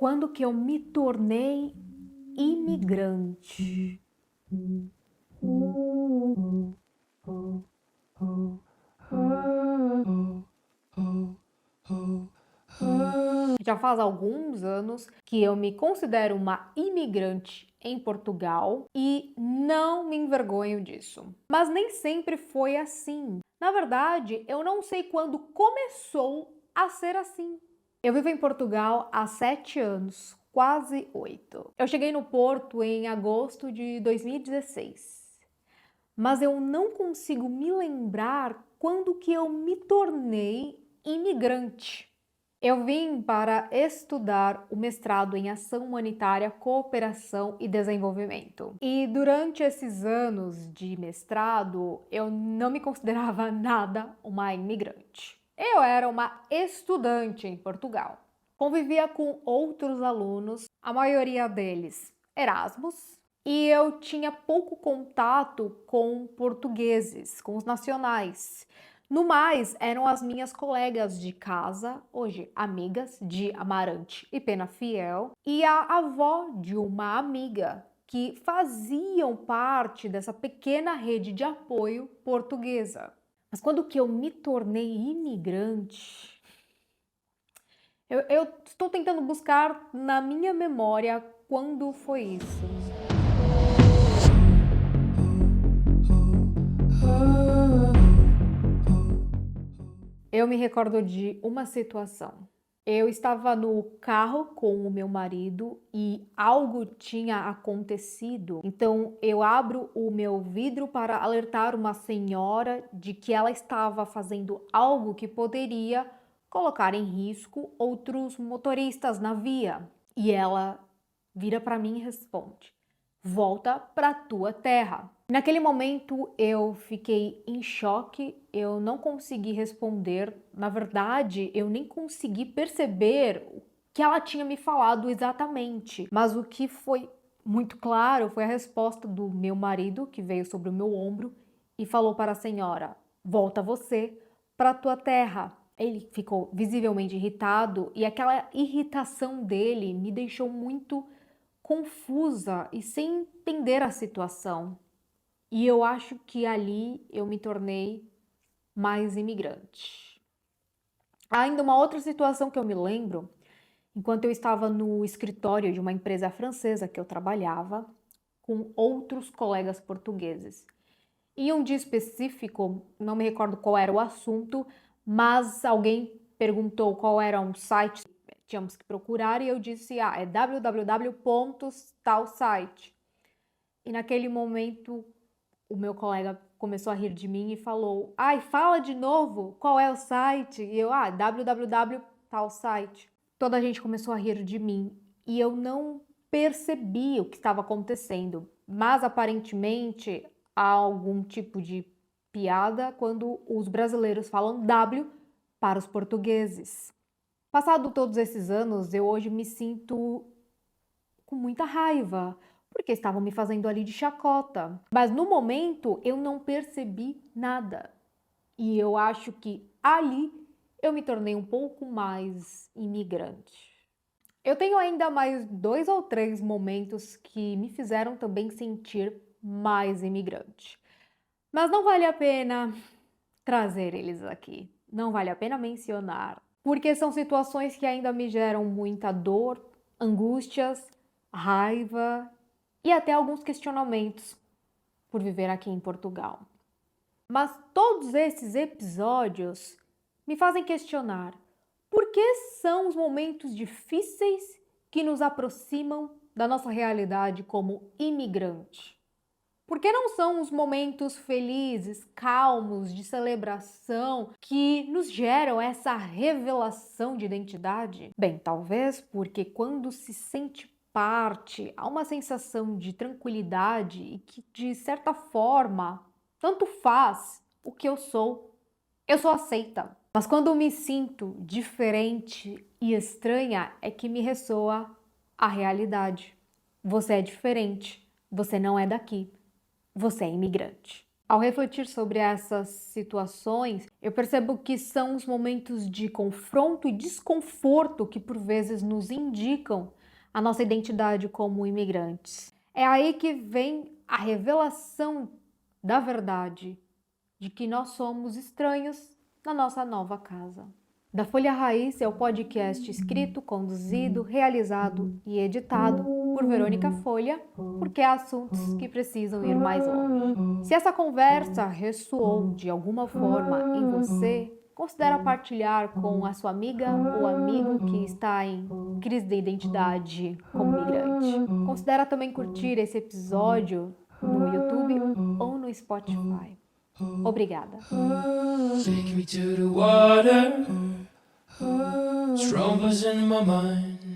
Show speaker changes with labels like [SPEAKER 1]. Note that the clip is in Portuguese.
[SPEAKER 1] Quando que eu me tornei imigrante? Já faz alguns anos que eu me considero uma imigrante em Portugal e não me envergonho disso. Mas nem sempre foi assim. Na verdade, eu não sei quando começou a ser assim. Eu vivo em Portugal há 7 anos, quase 8. Eu cheguei no Porto em agosto de 2016. Mas eu não consigo me lembrar quando que eu me tornei imigrante. Eu vim para estudar o mestrado em Ação Humanitária, Cooperação e Desenvolvimento. E durante esses anos de mestrado, eu não me considerava nada uma imigrante. Eu era uma estudante em Portugal. Convivia com outros alunos, a maioria deles Erasmus, e eu tinha pouco contato com portugueses, com os nacionais. No mais, eram as minhas colegas de casa, hoje amigas, de Amarante e Penafiel, e a avó de uma amiga, que faziam parte dessa pequena rede de apoio portuguesa. Mas quando que eu me tornei imigrante, eu estou tentando buscar na minha memória quando foi isso. Eu me recordo de uma situação. Eu estava no carro com o meu marido e algo tinha acontecido. Então eu abro o meu vidro para alertar uma senhora de que ela estava fazendo algo que poderia colocar em risco outros motoristas na via. E ela vira para mim e responde: "Volta para tua terra." Naquele momento eu fiquei em choque, eu não consegui responder. Na verdade, eu nem consegui perceber o que ela tinha me falado exatamente. Mas o que foi muito claro foi a resposta do meu marido, que veio sobre o meu ombro e falou para a senhora: "Volta você para tua terra." Ele ficou visivelmente irritado e aquela irritação dele me deixou muito confusa e sem entender a situação. E eu acho que ali eu me tornei mais imigrante. Há ainda uma outra situação que eu me lembro, enquanto eu estava no escritório de uma empresa francesa que eu trabalhava, com outros colegas portugueses. Em um dia específico, não me recordo qual era o assunto, mas alguém perguntou qual era um site que tínhamos que procurar e eu disse: é www. Tal site. E naquele momento o meu colega começou a rir de mim e falou: "Ai, fala de novo, qual é o site?" E eu: www. Tal site. Toda a gente começou a rir de mim e eu não percebi o que estava acontecendo, mas aparentemente há algum tipo de piada quando os brasileiros falam W para os portugueses. Passado todos esses anos, eu hoje me sinto com muita raiva, porque estavam me fazendo ali de chacota. Mas no momento eu não percebi nada. E eu acho que ali eu me tornei um pouco mais imigrante. Eu tenho ainda mais 2 ou 3 momentos que me fizeram também sentir mais imigrante. Mas não vale a pena trazer eles aqui. Não vale a pena mencionar, porque são situações que ainda me geram muita dor, angústias, raiva e até alguns questionamentos por viver aqui em Portugal. Mas todos esses episódios me fazem questionar por que são os momentos difíceis que nos aproximam da nossa realidade como imigrante. Por que não são os momentos felizes, calmos, de celebração que nos geram essa revelação de identidade? Bem, talvez porque quando se sente parte, há uma sensação de tranquilidade e que, de certa forma, tanto faz o que eu sou aceita. Mas quando me sinto diferente e estranha, é que me ressoa a realidade. Você é diferente, você não é daqui. Você é imigrante. Ao refletir sobre essas situações, eu percebo que são os momentos de confronto e desconforto que por vezes nos indicam a nossa identidade como imigrantes. É aí que vem a revelação da verdade de que nós somos estranhos na nossa nova casa. Da Folha Raiz é o podcast escrito, conduzido, realizado e editado por Verônica Folha, porque há assuntos que precisam ir mais longe. Se essa conversa ressoou de alguma forma em você, considere partilhar com a sua amiga ou amigo que está em crise de identidade como migrante. Considere também curtir esse episódio no YouTube ou no Spotify. Obrigada.
[SPEAKER 2] Take me to the water. Strong in my mind.